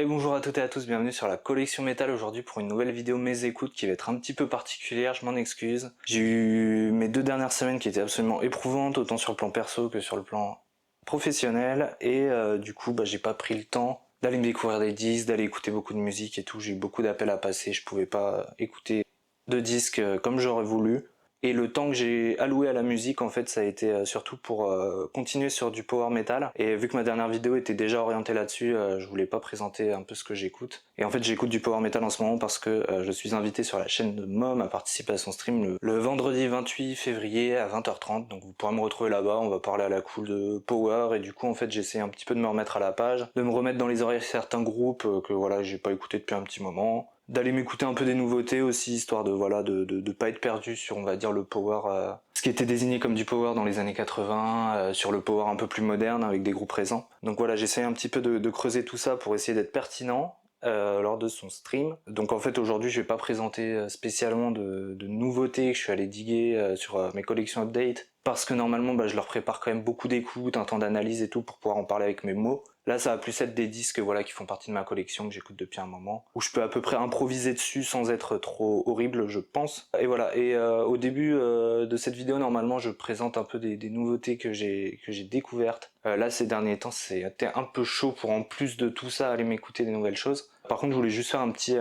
Et bonjour à toutes et à tous, bienvenue sur la collection métal aujourd'hui pour une nouvelle vidéo mes écoutes qui va être un petit peu particulière, je m'en excuse. J'ai eu mes 2 dernières semaines qui étaient absolument éprouvantes, autant sur le plan perso que sur le plan professionnel, et du coup j'ai pas pris le temps d'aller me découvrir des disques, d'aller écouter beaucoup de musique et tout, j'ai eu beaucoup d'appels à passer, je pouvais pas écouter de disques comme j'aurais voulu. Et le temps que j'ai alloué à la musique, en fait, ça a été surtout pour continuer sur du power metal. Et vu que ma dernière vidéo était déjà orientée là-dessus, je voulais pas présenter un peu ce que j'écoute. Et en fait, j'écoute du power metal en ce moment parce que je suis invité sur la chaîne de Mom à participer à son stream le vendredi 28 février à 20h30. Donc vous pourrez me retrouver là-bas, on va parler à la cool de power. Et du coup, en fait, j'essaie un petit peu de me remettre à la page, de me remettre dans les oreilles certains groupes que voilà, j'ai pas écouté depuis un petit moment. D'aller m'écouter un peu des nouveautés aussi, histoire de voilà de pas être perdu sur, on va dire, le power, ce qui était désigné comme du power dans les années 80, sur le power un peu plus moderne avec des groupes présents. Donc voilà, j'essaie un petit peu de creuser tout ça pour essayer d'être pertinent lors de son stream. Donc en fait aujourd'hui je vais pas présenter spécialement de nouveautés que je suis allé diguer sur mes collections update, parce que normalement je leur prépare quand même beaucoup d'écoute, un temps d'analyse et tout pour pouvoir en parler avec mes mots. Là ça va plus être des disques voilà qui font partie de ma collection, que j'écoute depuis un moment, où je peux à peu près improviser dessus sans être trop horrible je pense. Et voilà, et au début de cette vidéo normalement je présente un peu des nouveautés que j'ai découvertes. Là ces derniers temps c'était un peu chaud pour en plus de tout ça aller m'écouter des nouvelles choses. Par contre je voulais juste faire un petit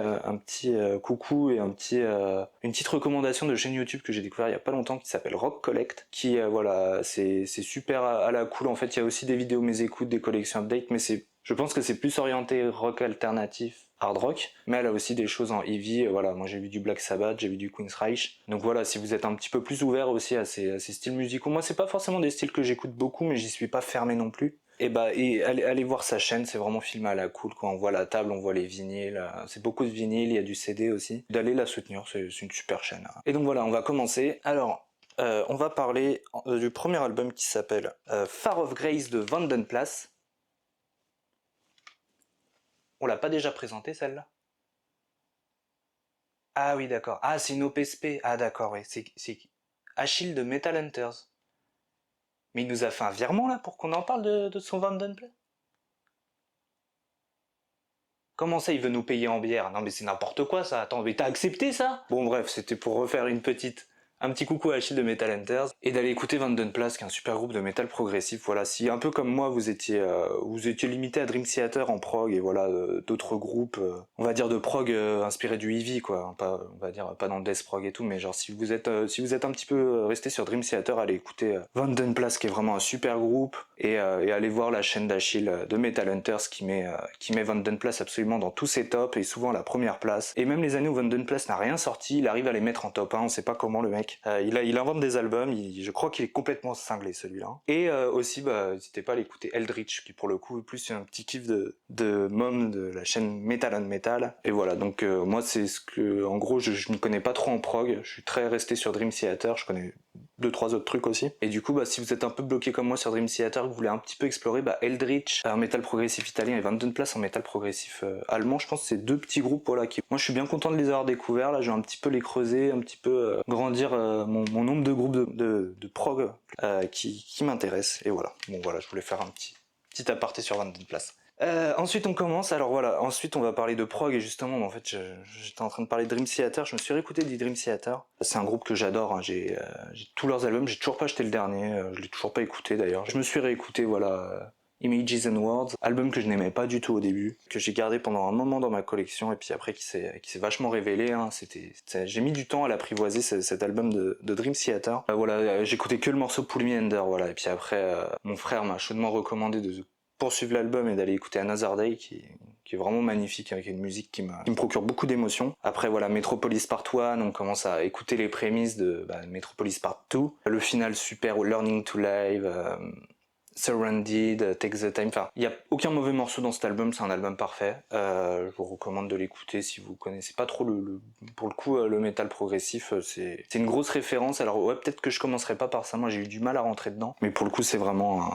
coucou et une petite recommandation de chaîne YouTube que j'ai découvert il y a pas longtemps qui s'appelle Rock Collect, qui voilà c'est super à la cool. En fait il y a aussi des vidéos mes écoutes, des collections update, mais je pense que c'est plus orienté rock alternatif, hard rock, mais elle a aussi des choses en heavy. Voilà, moi j'ai vu du Black Sabbath, j'ai vu du Queensryche. Donc voilà, si vous êtes un petit peu plus ouvert aussi à ces styles musicaux, moi c'est pas forcément des styles que j'écoute beaucoup, mais j'y suis pas fermé non plus. Et allez voir sa chaîne, c'est vraiment filmé à la cool, quand on voit la table, on voit les vinyles, c'est beaucoup de vinyles, il y a du CD aussi. D'aller la soutenir, c'est une super chaîne. Et donc voilà, on va commencer. Alors, on va parler du premier album qui s'appelle Far of Grace de Vandenplas. On l'a pas déjà présenté celle-là? Ah oui d'accord. Ah c'est une OPSP. Ah d'accord, oui. C'est Achille de Metal Hunters. Mais il nous a fait un virement là pour qu'on en parle de son Vandenplas? Comment ça il veut nous payer en bière? Non mais c'est n'importe quoi ça. Attends, mais t'as accepté ça? Bon bref, c'était pour refaire un petit coucou à Achille de Metal Hunters et d'aller écouter Vandenplas, qui est un super groupe de métal progressif. Voilà, si un peu comme moi vous étiez limité à Dream Theater en prog et voilà d'autres groupes, on va dire de prog inspirés du heavy quoi, pas, on va dire pas dans le death prog et tout, mais genre si vous êtes un petit peu resté sur Dream Theater, allez écouter Vandenplas, qui est vraiment un super groupe, et allez voir la chaîne d'Achille de Metal Hunters qui met Vandenplas absolument dans tous ses tops et souvent à la première place. Et même les années où Vandenplas n'a rien sorti, il arrive à les mettre en top 1, on sait pas comment le mec. Il invente des albums, je crois qu'il est complètement cinglé celui-là. Et aussi, n'hésitez pas à l'écouter Eldritch, qui pour le coup plus un petit kiff de Mom de la chaîne Metal on Metal. Et voilà, donc moi c'est ce que, en gros, je ne connais pas trop en prog, je suis très resté sur Dream Theater, je connais 2-3 autres trucs aussi. Et du coup, si vous êtes un peu bloqué comme moi sur Dream Theater, que vous voulez un petit peu explorer, Eldritch en métal progressif italien et Vandenplas en métal progressif allemand, je pense que c'est deux petits groupes voilà, qui... Moi je suis bien content de les avoir découverts, là je vais un petit peu les creuser, un petit peu grandir mon nombre de groupes de prog qui m'intéressent. Et voilà, bon voilà, je voulais faire un petit aparté sur Vandenplas. Ensuite on commence, alors voilà, ensuite on va parler de prog, et justement en fait j'étais en train de parler de Dream Theater, je me suis réécouté du Dream Theater. C'est un groupe que j'adore, hein. J'ai tous leurs albums, j'ai toujours pas acheté le dernier, je l'ai toujours pas écouté d'ailleurs. Je me suis réécouté voilà Images and Words, album que je n'aimais pas du tout au début, que j'ai gardé pendant un moment dans ma collection, et puis après qui s'est vachement révélé, hein. J'ai mis du temps à l'apprivoiser cet album de Dream Theater. Voilà, j'écoutais que le morceau Pull Me Under, voilà, et puis après mon frère m'a chaudement recommandé de poursuivre l'album et d'aller écouter Another Day, qui est vraiment magnifique, avec une musique qui me procure beaucoup d'émotions. Après voilà, Metropolis Part 1, on commence à écouter les prémices de Metropolis Part 2, le final super, Learning to Live, Surrounded, Take the Time, enfin, il n'y a aucun mauvais morceau dans cet album, c'est un album parfait. Je vous recommande de l'écouter si vous connaissez pas trop pour le coup, le métal progressif, c'est une grosse référence. Alors ouais, peut-être que je commencerai pas par ça, moi j'ai eu du mal à rentrer dedans, mais pour le coup c'est vraiment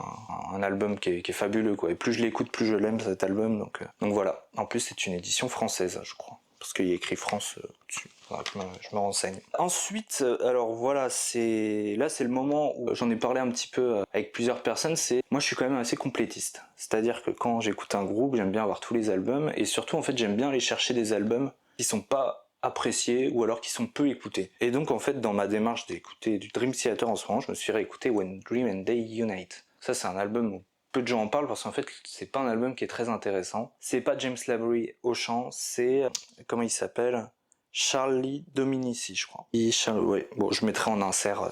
un album qui est fabuleux quoi, et plus je l'écoute, plus je l'aime cet album, donc voilà. En plus c'est une édition française, je crois, parce qu'il y a écrit France dessus. Faudra que je me renseigne. Ensuite, alors voilà, là c'est le moment où j'en ai parlé un petit peu avec plusieurs personnes, moi je suis quand même assez complétiste. C'est-à-dire que quand j'écoute un groupe, j'aime bien avoir tous les albums, et surtout en fait j'aime bien aller chercher des albums qui sont pas appréciés ou alors qui sont peu écoutés. Et donc en fait dans ma démarche d'écouter du Dream Theater en ce moment, je me suis réécouté When Dream and Day Unite. Ça c'est un album où peu de gens en parlent parce qu'en fait c'est pas un album qui est très intéressant. C'est pas James Lavery au chant, c'est comment il s'appelle, Charlie Dominici, je crois. Ouais. Bon, je mettrai en insert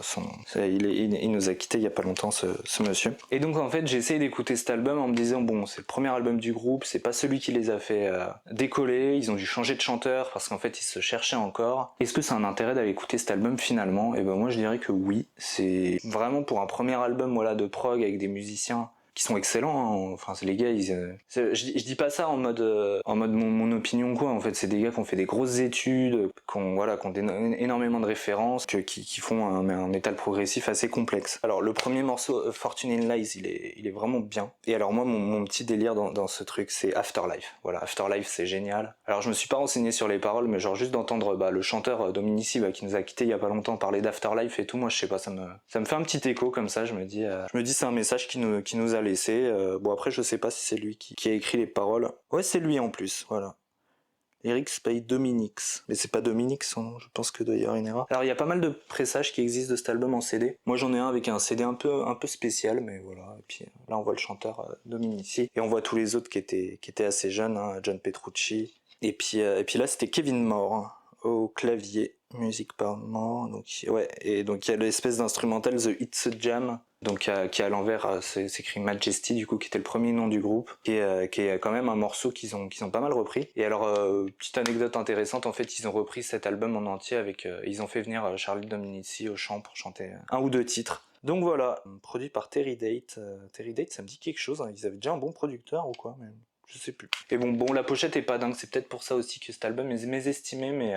il nous a quitté il y a pas longtemps, ce monsieur. Et donc en fait, j'ai essayé d'écouter cet album en me disant bon, c'est le premier album du groupe, c'est pas celui qui les a fait décoller. Ils ont dû changer de chanteur parce qu'en fait, ils se cherchaient encore. Est-ce que c'est un intérêt d'aller écouter cet album finalement? Et ben moi, je dirais que oui. C'est vraiment pour un premier album, voilà, de prog avec des musiciens qui sont excellents, hein. Enfin c'est les gars, je dis pas ça en mode mon opinion quoi, en fait c'est des gars qui ont fait des grosses études, qui ont énormément de références, qui font un métal progressif assez complexe. Alors le premier morceau, Fortune in Lies, il est vraiment bien. Et alors moi mon petit délire dans ce truc, c'est Afterlife. Voilà, Afterlife c'est génial. Alors je me suis pas renseigné sur les paroles, mais genre juste d'entendre le chanteur Dominici qui nous a quitté il y a pas longtemps parler d'Afterlife et tout, moi je sais pas, ça me fait un petit écho comme ça, je me dis c'est un message qui nous a laissé. Bon après je sais pas si c'est lui qui a écrit les paroles. Ouais c'est lui en plus, voilà. Lyrics by Dominix. Mais c'est pas Dominix, hein, je pense que doit y avoir une erreur. Alors il y a pas mal de pressages qui existent de cet album en CD. Moi j'en ai un avec un CD un peu spécial, mais voilà. Et puis là on voit le chanteur Dominici. Et on voit tous les autres qui étaient assez jeunes, hein, John Petrucci. Et puis là c'était Kevin Moore, hein, au clavier. Musique par Moore. Donc ouais, et donc il y a l'espèce d'instrumental The It's a Jam. Donc qui à l'envers c'est écrit Majesty du coup, qui était le premier nom du groupe, qui est quand même un morceau qu'ils ont pas mal repris. Et alors petite anecdote intéressante, en fait ils ont repris cet album en entier avec ils ont fait venir Charlie Dominici au chant pour chanter un ou deux titres. Donc voilà, produit par Terry Date. Terry Date ça me dit quelque chose, hein. Ils avaient déjà un bon producteur ou quoi, mais je sais plus. Et bon la pochette est pas dingue, c'est peut-être pour ça aussi que cet album est mésestimé, mais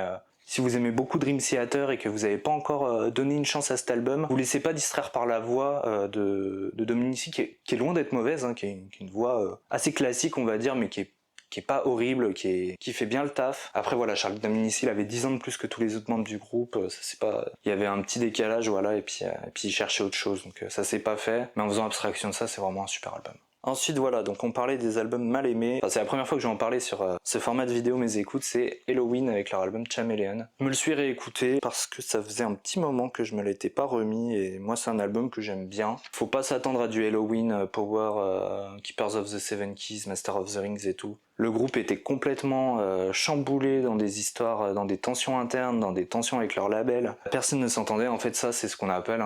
si vous aimez beaucoup Dream Theater et que vous n'avez pas encore donné une chance à cet album, vous laissez pas distraire par la voix de Dominici qui est loin d'être mauvaise, hein, qui est une voix assez classique on va dire, mais qui est pas horrible, qui fait bien le taf. Après voilà, Charlie Dominici il avait 10 ans de plus que tous les autres membres du groupe, ça c'est pas, il y avait un petit décalage voilà, et puis il cherchait autre chose, donc ça s'est pas fait, mais en faisant abstraction de ça, c'est vraiment un super album. Ensuite voilà, donc on parlait des albums mal aimés. Enfin, c'est la première fois que je vais en parler sur ce format de vidéo, mes écoutes, c'est Helloween avec leur album Chameleon. Je me le suis réécouté parce que ça faisait un petit moment que je me l'étais pas remis, et moi c'est un album que j'aime bien. Faut pas s'attendre à du Helloween, Power, Keepers of the Seven Keys, Master of the Rings et tout. Le groupe était complètement chamboulé dans des histoires, dans des tensions internes, dans des tensions avec leur label. Personne ne s'entendait, en fait ça c'est ce qu'on appelle,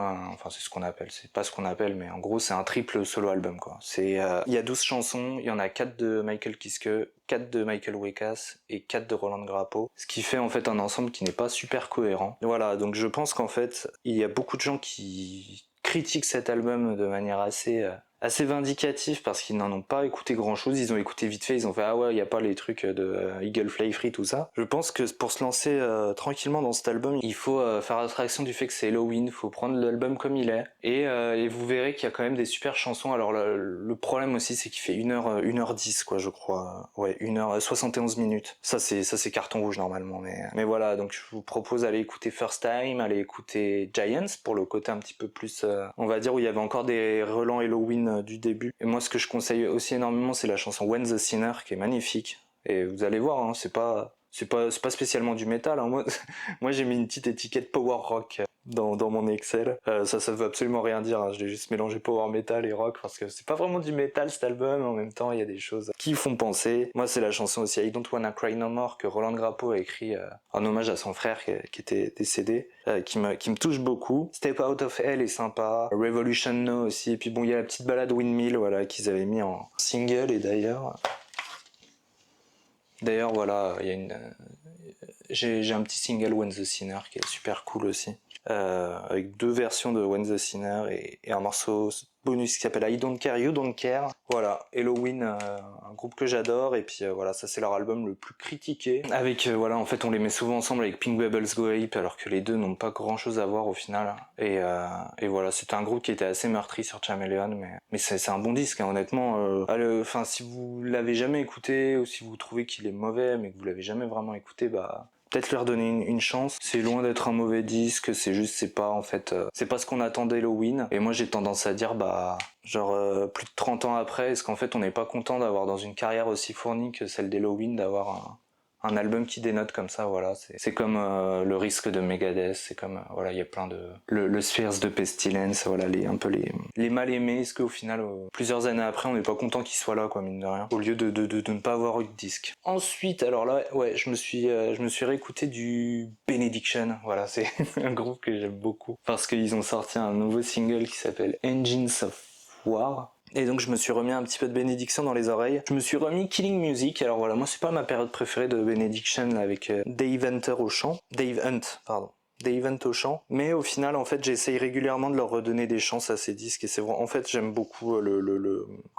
c'est pas ce qu'on appelle, mais en gros c'est un triple solo album quoi. Il y a 12 chansons, il y en a 4 de Michael Kiske, 4 de Michael Wekas et 4 de Roland Grapo, ce qui fait en fait un ensemble qui n'est pas super cohérent. Voilà, donc je pense qu'en fait il y a beaucoup de gens qui critiquent cet album de manière assez vindicatif parce qu'ils n'en ont pas écouté grand chose, ils ont écouté vite fait, ils ont fait ah ouais il n'y a pas les trucs de Eagle Fly Free tout ça. Je pense que pour se lancer tranquillement dans cet album, il faut faire abstraction du fait que c'est Halloween, il faut prendre l'album comme il est, et vous verrez qu'il y a quand même des super chansons. Alors le problème aussi c'est qu'il fait 1h10 quoi je crois, ouais 1h71 minutes, ça c'est carton rouge normalement, mais voilà, donc je vous propose d'aller écouter First Time, aller écouter Giants pour le côté un petit peu plus on va dire où il y avait encore des relents Halloween du début. Et moi ce que je conseille aussi énormément c'est la chanson When the Sinner qui est magnifique, et vous allez voir hein, c'est pas spécialement du métal hein. Moi j'ai mis une petite étiquette power rock dans mon Excel. Ça veut absolument rien dire, hein. Je l'ai juste mélangé power metal et rock parce que c'est pas vraiment du métal cet album, en même temps il y a des choses qui font penser. Moi c'est la chanson aussi I Don't Wanna Cry No More que Roland Grapo a écrit en hommage à son frère qui était décédé, qui me touche beaucoup. Step Out of Hell est sympa, Revolution No aussi, et puis bon il y a la petite balade Windmill voilà qu'ils avaient mis en single, et d'ailleurs voilà, il y a j'ai un petit single When the Sinner qui est super cool aussi, avec 2 versions de When the Sinner et un morceau bonus qui s'appelle I Don't Care, You Don't Care. Voilà, Helloween, un groupe que j'adore, et puis voilà, ça c'est leur album le plus critiqué. Avec voilà, en fait on les met souvent ensemble avec Pink Bubbles Go Ape, alors que les deux n'ont pas grand chose à voir au final. Et voilà, c'était un groupe qui était assez meurtri sur Chameleon, mais c'est un bon disque hein, honnêtement. Enfin si vous l'avez jamais écouté ou si vous trouvez qu'il est mauvais mais que vous l'avez jamais vraiment écouté, bah peut-être lui redonner une chance. C'est loin d'être un mauvais disque, c'est pas en fait, c'est pas ce qu'on attend d'Halloween. Et moi j'ai tendance à dire plus de 30 ans après, est-ce qu'en fait on n'est pas content d'avoir dans une carrière aussi fournie que celle d'Halloween, d'avoir un album qui dénote comme ça, voilà. C'est comme le Risque de Megadeth, c'est comme, voilà, il y a plein de... Le Spheres de Pestilence, voilà, les mal aimés, est-ce qu'au final, plusieurs années après, on n'est pas content qu'ils soient là, quoi, mine de rien, au lieu de ne pas avoir eu de disque. Ensuite, alors là, ouais, je me suis réécouté du Benediction, voilà, c'est un groupe que j'aime beaucoup, parce qu'ils ont sorti un nouveau single qui s'appelle Engines of War. Et donc je me suis remis un petit peu de Benediction dans les oreilles. Je me suis remis Killing Music. Alors voilà, moi c'est pas ma période préférée de Benediction là, avec Dave Hunter au chant. Dave Hunt, pardon. Dave Hunt au chant. Mais au final, en fait, j'essaye régulièrement de leur redonner des chances à ces disques. Et c'est vrai, en fait, j'aime beaucoup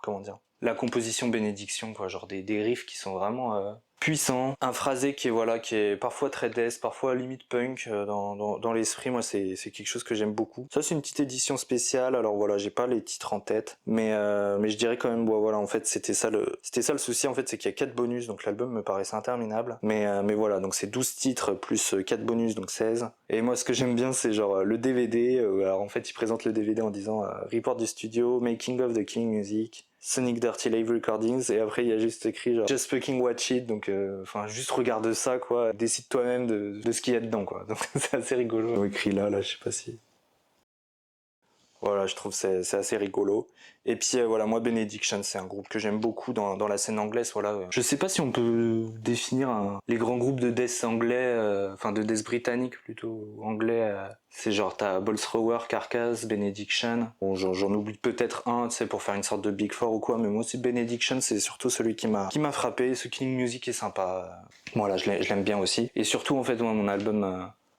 comment dire, la composition Benediction, quoi. Genre des riffs qui sont vraiment puissant, un phrasé qui est parfois très death, parfois limite punk dans l'esprit. Moi c'est quelque chose que j'aime beaucoup. Ça c'est une petite édition spéciale, alors voilà, j'ai pas les titres en tête, mais je dirais quand même, voilà, en fait c'était ça le souci, en fait, c'est qu'il y a 4 bonus, donc l'album me paraissait interminable, mais voilà, donc c'est 12 titres plus 4 bonus, donc 16. Et moi ce que j'aime bien c'est genre le DVD, alors en fait ils présentent le DVD en disant Report du studio, Making of the King Music, Sonic Dirty Live Recordings, et après il y a juste écrit genre Just fucking watch it, donc juste regarde ça, quoi, décide toi-même de ce qu'il y a dedans, quoi. Donc c'est assez rigolo. Ils ont écrit là, je sais pas si... Voilà, je trouve c'est assez rigolo. Et puis voilà, moi Benediction, c'est un groupe que j'aime beaucoup dans la scène anglaise, voilà. Je sais pas si on peut définir les grands groupes de death anglais, de death britannique plutôt, anglais, c'est genre t'as Bolt Thrower, Carcass, Benediction. Bon, j'en oublie peut-être un, tu sais, pour faire une sorte de Big Four ou quoi, mais moi aussi Benediction, c'est surtout celui qui m'a frappé. Ce Killing Music est sympa. Voilà, je l'aime bien aussi. Et surtout, en fait, moi, mon album...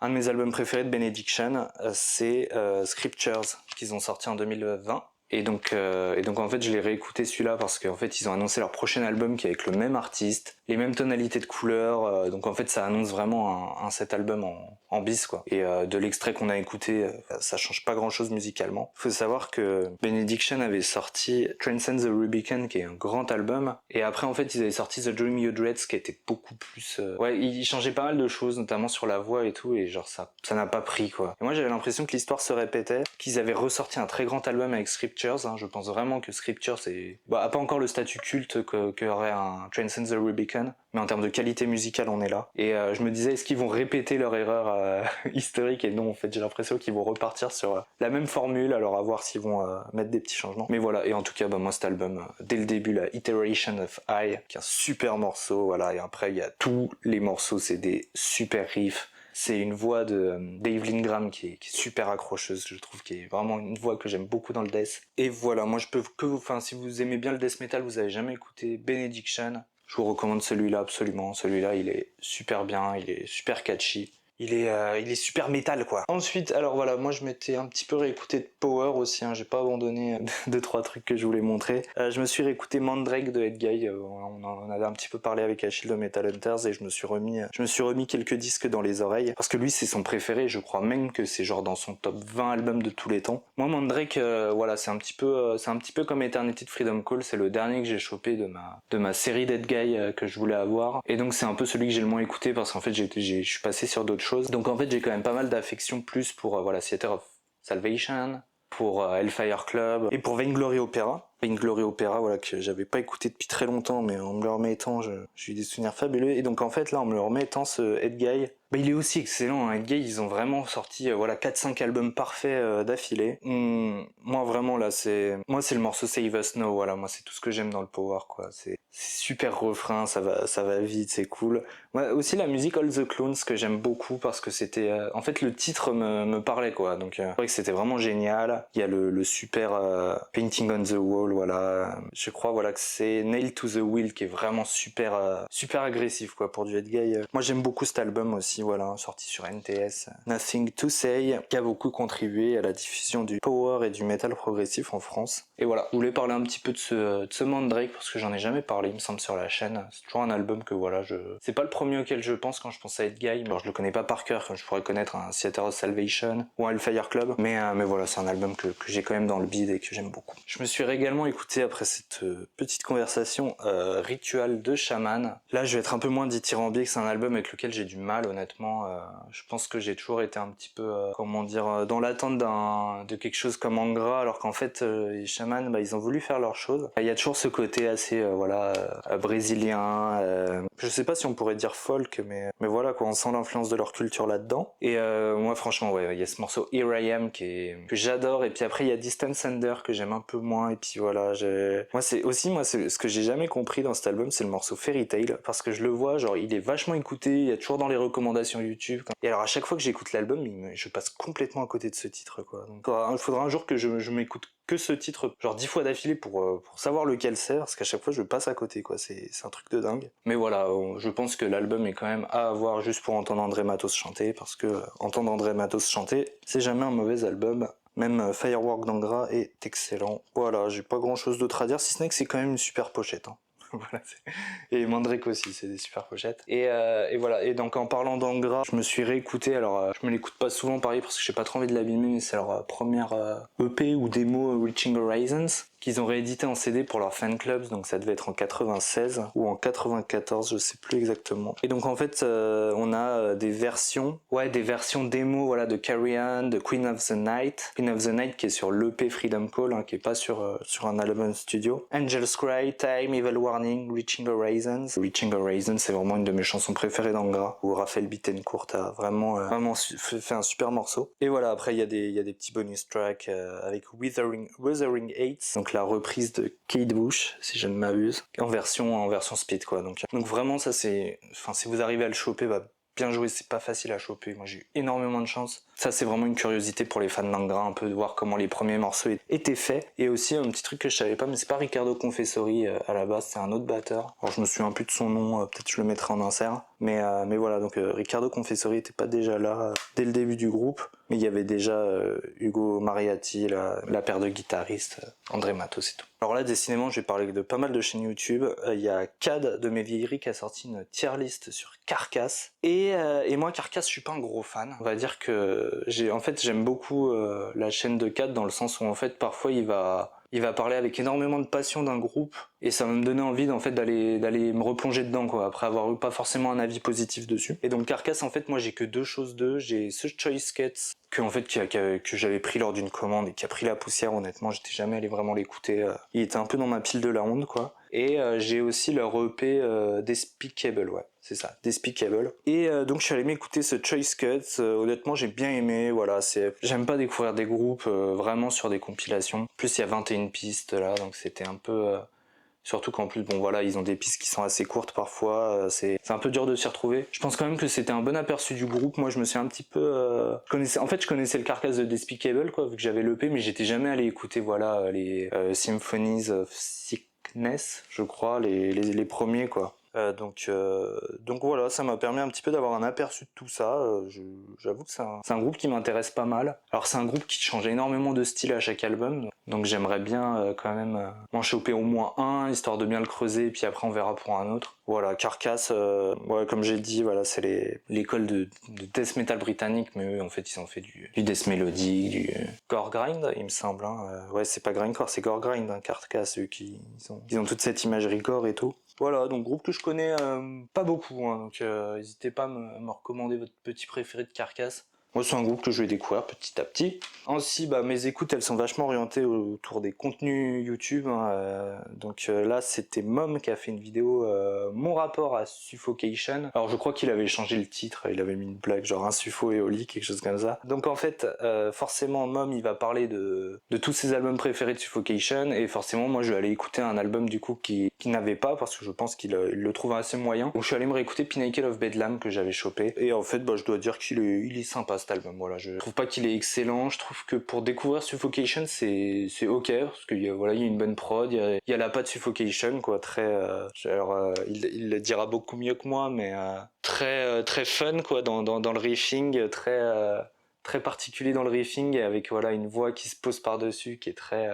un de mes albums préférés de Benediction, c'est Scriptures, qu'ils ont sorti en 2020. Et donc en fait, je l'ai réécouté celui-là parce qu'en fait, ils ont annoncé leur prochain album qui est avec le même artiste, les mêmes tonalités de couleurs. Donc en fait, ça annonce vraiment cet album en bis, quoi. Et de l'extrait qu'on a écouté, ça change pas grand-chose musicalement. Faut savoir que Benediction avait sorti Transcend the Rubicon, qui est un grand album. Et après, en fait, ils avaient sorti The Dream You Dread, qui était beaucoup plus... Ouais, ils changeaient pas mal de choses, notamment sur la voix et tout, et genre ça n'a pas pris, quoi. Et moi, j'avais l'impression que l'histoire se répétait, qu'ils avaient ressorti un très grand album avec Scriptures. Je pense vraiment que Scriptures a pas encore le statut culte qu'aurait un Transcend the Rubicon, mais en termes de qualité musicale, on est là. Et je me disais, est-ce qu'ils vont répéter leur erreur historique? Et non, en fait, j'ai l'impression qu'ils vont repartir sur la même formule, alors à voir s'ils vont mettre des petits changements. Mais voilà, et en tout cas, moi, cet album, dès le début, la Iteration of I, qui est un super morceau, voilà, et après, il y a tous les morceaux, c'est des super riffs. C'est une voix de Dave Lindgren qui est super accrocheuse, je trouve, qui est vraiment une voix que j'aime beaucoup dans le death. Et voilà, moi je peux si vous aimez bien le death metal, vous avez jamais écouté Benediction, je vous recommande celui-là absolument. Celui-là, il est super bien, il est super catchy. Il est super métal, quoi. Ensuite, alors voilà, moi je m'étais un petit peu réécouté de Power aussi, j'ai pas abandonné 2-3 trucs que je voulais montrer. Je me suis réécouté Mandrake de Edguy, on en avait un petit peu parlé avec Achille de Metal Hunters, et je me suis remis quelques disques dans les oreilles, parce que lui c'est son préféré, je crois même que c'est genre dans son top 20 albums de tous les temps. Moi Mandrake, voilà, c'est un petit peu comme Eternity de Freedom Call, c'est le dernier que j'ai chopé de ma série Deadguy que je voulais avoir, et donc c'est un peu celui que j'ai le moins écouté, parce qu'en fait je suis passé sur d'autres choses. Donc en fait j'ai quand même pas mal d'affection plus pour Theater of Salvation, pour Hellfire Club et pour Vainglory Opera. Vainglory Opera, voilà, que j'avais pas écouté depuis très longtemps, mais en me le remettant, j'ai eu des souvenirs fabuleux. Et donc en fait là, en me le remettant, ce Edguy, il est aussi excellent, hein. Edguy, ils ont vraiment sorti 4-5 albums parfaits d'affilée. Moi vraiment là, c'est le morceau Save Us Now, voilà, moi c'est tout ce que j'aime dans le power, quoi. C'est super refrain, ça va vite, c'est cool. Moi aussi la musique All the Clones que j'aime beaucoup parce que c'était en fait le titre me parlait, quoi. Donc c'est vrai que c'était vraiment génial. Il y a le super Painting on the Wall, voilà. Je crois que c'est Nail to the Wheel qui est vraiment super agressif, quoi, pour du Edguy. Moi j'aime beaucoup cet album aussi. aussi, voilà, sorti sur NTS. Nothing to Say, qui a beaucoup contribué à la diffusion du power et du metal progressif en France. Et voilà, je voulais parler un petit peu de ce Mandrake parce que j'en ai jamais parlé, il me semble, sur la chaîne. C'est toujours un album que voilà, c'est pas le premier auquel je pense quand je pense à Ed Guy. Alors je le connais pas par cœur, comme je pourrais connaître un Theater of Salvation ou un Hellfire Club, mais voilà, c'est un album que j'ai quand même dans le bide et que j'aime beaucoup. Je me suis également écouté après cette petite conversation Ritual de Shaman. Là, je vais être un peu moins dithyrambique, c'est un album avec lequel j'ai du mal, honnêtement. Je pense que j'ai toujours été un petit peu, comment dire, dans l'attente de quelque chose comme Angra, alors qu'en fait, les Shaman, bah, ils ont voulu faire leur chose. Il y a toujours ce côté assez, brésilien. Je sais pas si on pourrait dire folk, mais voilà, quoi, on sent l'influence de leur culture là-dedans. Et moi, franchement, ouais, il y a ce morceau Here I Am que j'adore. Et puis après, il y a Distance Under que j'aime un peu moins. Et puis voilà, c'est ce que j'ai jamais compris dans cet album, c'est le morceau Fairy Tail, parce que je le vois, genre, il est vachement écouté, il y a toujours dans les recommandations YouTube. Et alors, à chaque fois que j'écoute l'album, je passe complètement à côté de ce titre, quoi. Donc, il faudra un jour que je m'écoute que ce titre, genre 10 fois d'affilée pour savoir lequel c'est, parce qu'à chaque fois, je passe à côté, quoi. C'est un truc de dingue. Mais voilà, je pense que l'album est quand même à avoir juste pour entendre André Matos chanter, parce que entendre André Matos chanter, c'est jamais un mauvais album. Même Firework d'Angra est excellent. Voilà, j'ai pas grand chose d'autre à dire, si ce n'est que c'est quand même une super pochette. Hein. Voilà, et Mandrake aussi, c'est des super pochettes. Et voilà, et donc en parlant d'Angra, je me suis réécouté, alors je me l'écoute pas souvent pareil parce que j'ai pas trop envie de l'abîmer, mais c'est leur première EP ou démo Reaching Horizons, qu'ils ont réédité en CD pour leur fan clubs, donc ça devait être en 96 ou en 94, je sais plus exactement. Et donc en fait, on a des versions démo, voilà, de Carry On, de Queen of the Night qui est sur l'EP Freedom Call, hein, qui est pas sur un album studio. Angel's Cry, Time, Evil Warning, Reaching Horizons. Reaching Horizons, c'est vraiment une de mes chansons préférées d'Angra, où Raphaël Bittencourt a vraiment fait un super morceau. Et voilà, après il y a des petits bonus tracks avec Wuthering Heights, donc la reprise de Kate Bush, si je ne m'abuse, en version speed, quoi. Donc vraiment, ça c'est, enfin, si vous arrivez à le choper, bah bien joué, c'est pas facile à choper, moi j'ai eu énormément de chance. Ça c'est vraiment une curiosité pour les fans d'Angra, un peu de voir comment les premiers morceaux étaient faits. Et aussi un petit truc que je savais pas, mais c'est pas Riccardo Confessori à la base, c'est un autre batteur. Alors je me souviens plus de son nom, peut-être je le mettrai en insert. Mais voilà, donc Riccardo Confessori était pas déjà là dès le début du groupe, mais il y avait déjà Hugo Mariatti, la paire de guitaristes, André Matos et tout. Alors là, décidément, je vais parler de pas mal de chaînes YouTube. Il y a Cad de mes vieilleries qui a sorti une tier list sur Carcass. Et moi, Carcass, je suis pas un gros fan. On va dire que j'aime beaucoup la chaîne de Cad dans le sens où en fait, parfois, il va parler avec énormément de passion d'un groupe et ça va me donner envie d'aller me replonger dedans, quoi, après avoir eu pas forcément un avis positif dessus. Et donc Carcass, en fait, moi j'ai que deux choses d'eux. J'ai ce Choice Cuts que j'avais pris lors d'une commande et qui a pris la poussière, honnêtement, j'étais jamais allé vraiment l'écouter. Il était un peu dans ma pile de la honte, quoi. Et j'ai aussi leur EP Despicable, ouais, c'est ça, Despicable. Et donc je suis allé m'écouter ce Choice Cuts, honnêtement j'ai bien aimé, voilà, j'aime pas découvrir des groupes vraiment sur des compilations. En plus il y a 21 pistes là, donc c'était un peu... Surtout qu'en plus, bon voilà, ils ont des pistes qui sont assez courtes parfois, c'est un peu dur de s'y retrouver. Je pense quand même que c'était un bon aperçu du groupe. Moi je me suis un petit peu... je connaissais le Carcass de Despicable, quoi, vu que j'avais l'EP, mais j'étais jamais allé écouter, voilà, les Symphonies of Sickness, je crois, les premiers, quoi. Donc voilà, ça m'a permis un petit peu d'avoir un aperçu de tout ça. J'avoue que c'est un groupe qui m'intéresse pas mal. Alors c'est un groupe qui change énormément de style à chaque album, donc j'aimerais bien quand même m'en choper au moins un, histoire de bien le creuser, et puis après on verra pour un autre. Voilà, Carcass, ouais, comme j'ai dit, voilà, c'est l'école de death metal britannique, mais eux en fait ils ont fait du death mélodique, du gore grind, il me semble. Hein. Ouais, c'est pas grindcore, c'est gore grind, hein, Carcass, eux ils ont toute cette imagerie gore et tout. Voilà, donc groupe que je connais pas beaucoup, hein, donc n'hésitez pas à me recommander votre petit préféré de Carcass. Moi c'est un groupe que je vais découvrir petit à petit. Ainsi, mes écoutes elles sont vachement orientées autour des contenus YouTube, hein, donc là c'était Mom qui a fait une vidéo, mon rapport à Suffocation. Alors je crois qu'il avait changé le titre, il avait mis une blague genre un suffo éolique, quelque chose comme ça. Donc en fait, forcément Mom il va parler de tous ses albums préférés de Suffocation, et forcément moi je vais aller écouter un album du coup qu'il n'avait pas, parce que je pense qu'il le trouve assez moyen. Donc je suis allé me réécouter Pinnacle of Bedlam que j'avais chopé, et en fait je dois dire qu'il est sympa cet album. Voilà, je trouve pas qu'il est excellent. Je trouve que pour découvrir Suffocation, c'est ok parce qu'il y a voilà, il y a une bonne prod, il y a la patte Suffocation quoi, très alors il le dira beaucoup mieux que moi, mais très fun quoi dans le riffing, très particulier dans le riffing et avec voilà une voix qui se pose par dessus qui est très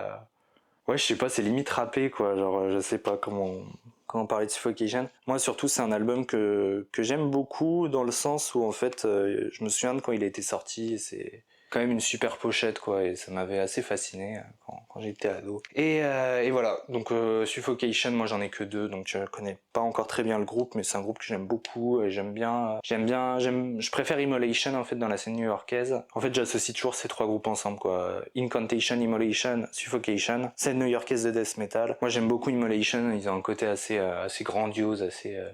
ouais, je sais pas, c'est limite rappé quoi, genre je sais pas comment parler de Suffocation. Moi surtout c'est un album que j'aime beaucoup dans le sens où en fait je me souviens de quand il a été sorti, c'est quand même une super pochette quoi et ça m'avait assez fasciné quand j'étais ado. Et voilà, donc Suffocation, moi j'en ai que deux donc je connais pas encore très bien le groupe mais c'est un groupe que j'aime beaucoup et je préfère Immolation en fait dans la scène new-yorkaise. En fait j'associe toujours ces trois groupes ensemble quoi, Incantation, Immolation, Suffocation, scène new-yorkaise de death metal. Moi j'aime beaucoup Immolation, ils ont un côté assez grandiose,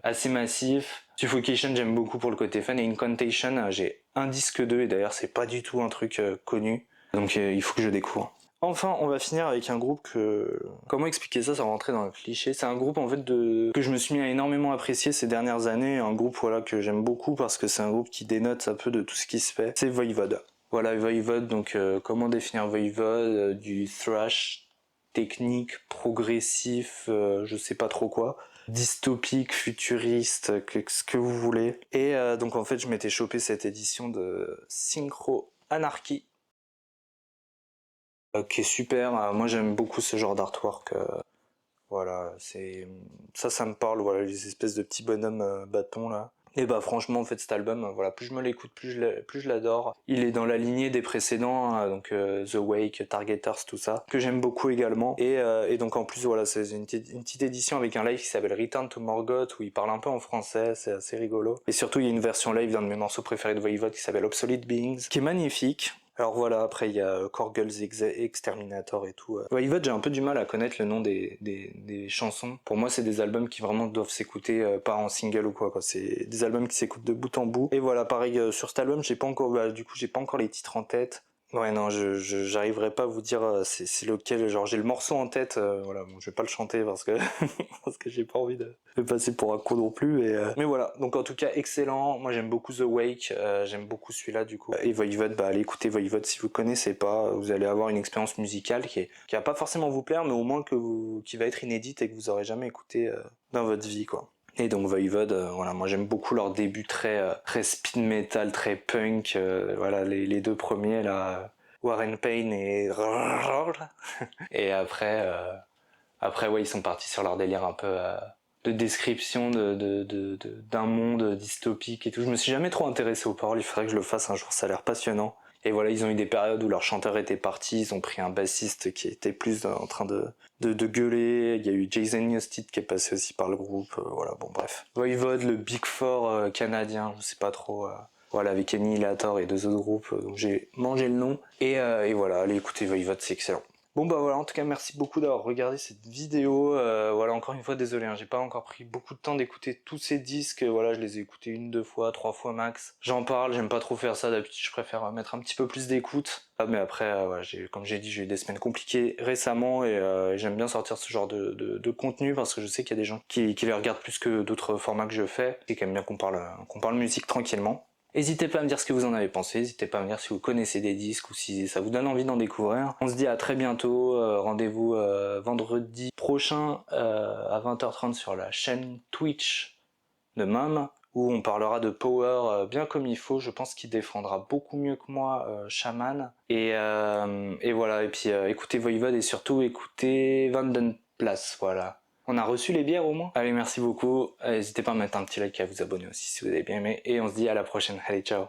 assez massif. Suffocation j'aime beaucoup pour le côté fun et Incantation j'ai un disque d'eux et d'ailleurs c'est pas du tout un truc connu donc il faut que je découvre. Enfin on va finir avec un groupe que... Comment expliquer ça sans rentrer dans le cliché? C'est un groupe en fait que je me suis mis à énormément apprécier ces dernières années, un groupe voilà que j'aime beaucoup parce que c'est un groupe qui dénote un peu de tout ce qui se fait, c'est Voivod. Voilà Voivod, donc comment définir Voivod? Du thrash technique, progressif, je sais pas trop quoi, dystopique, futuriste, ce que vous voulez. Et donc en fait je m'étais chopé cette édition de Synchro Anarchy, qui est super. Moi j'aime beaucoup ce genre d'artwork. Voilà, ça me parle. Voilà les espèces de petits bonhommes bâtons là. Et bah franchement en fait cet album, voilà, plus je me l'écoute, plus je l'adore. Il est dans la lignée des précédents, hein, donc The Wake, Targeters, tout ça, que j'aime beaucoup également. Et donc en plus voilà, c'est une petite édition avec un live qui s'appelle Return to Morgoth où il parle un peu en français, c'est assez rigolo. Et surtout il y a une version live d'un de mes morceaux préférés de Voivod qui s'appelle Obsolete Beings, qui est magnifique. Alors voilà, après il y a Korgul's Exterminator et tout. Voivod, j'ai un peu du mal à connaître le nom des chansons. Pour moi, c'est des albums qui vraiment doivent s'écouter, pas en single ou quoi. C'est des albums qui s'écoutent de bout en bout. Et voilà, pareil, sur cet album, j'ai pas encore les titres en tête. Ouais, non, j'arriverai pas à vous dire c'est lequel, genre j'ai le morceau en tête, voilà, bon, je vais pas le chanter parce que parce que j'ai pas envie de passer pour un con non plus, mais voilà, donc en tout cas excellent, moi j'aime beaucoup The Wake, j'aime beaucoup celui-là du coup, et Voivod, bah allez écouter Voivod si vous connaissez pas, vous allez avoir une expérience musicale qui va pas forcément vous plaire, mais au moins qui va être inédite et que vous aurez jamais écouté dans votre vie quoi. Et donc Voivod, voilà, moi j'aime beaucoup leur début très speed metal, très punk, voilà, les deux premiers là, Warren Payne et et après ouais ils sont partis sur leur délire un peu de description d'un monde dystopique et tout. Je me suis jamais trop intéressé aux paroles, il faudrait que je le fasse un jour, ça a l'air passionnant. Et voilà, ils ont eu des périodes où leur chanteur était parti, ils ont pris un bassiste qui était plus en train de gueuler, il y a eu Jason Newsted qui est passé aussi par le groupe, voilà, bon bref. Voivod, le Big Four canadien, je sais pas trop, voilà, avec Annihilator et deux autres groupes dont j'ai mangé le nom, et voilà, allez écouter Voivod, c'est excellent. Bon bah voilà, en tout cas merci beaucoup d'avoir regardé cette vidéo, voilà encore une fois désolé, hein, j'ai pas encore pris beaucoup de temps d'écouter tous ces disques, voilà je les ai écoutés une, deux fois, trois fois max. J'en parle, j'aime pas trop faire ça, d'habitude je préfère mettre un petit peu plus d'écoute. Ah, mais après, voilà, comme j'ai dit, j'ai eu des semaines compliquées récemment et j'aime bien sortir ce genre de contenu parce que je sais qu'il y a des gens qui les regardent plus que d'autres formats que je fais et qui aiment bien qu'on parle musique tranquillement. N'hésitez pas à me dire ce que vous en avez pensé, n'hésitez pas à me dire si vous connaissez des disques ou si ça vous donne envie d'en découvrir. On se dit à très bientôt, rendez-vous vendredi prochain à 20h30 sur la chaîne Twitch de Mom, où on parlera de Power bien comme il faut. Je pense qu'il défendra beaucoup mieux que moi Shaman. Et voilà, et puis écoutez Voivod et surtout écoutez Vanden Plas, voilà. On a reçu les bières au moins. Allez, merci beaucoup. N'hésitez pas à mettre un petit like et à vous abonner aussi si vous avez bien aimé. Et on se dit à la prochaine. Allez, ciao.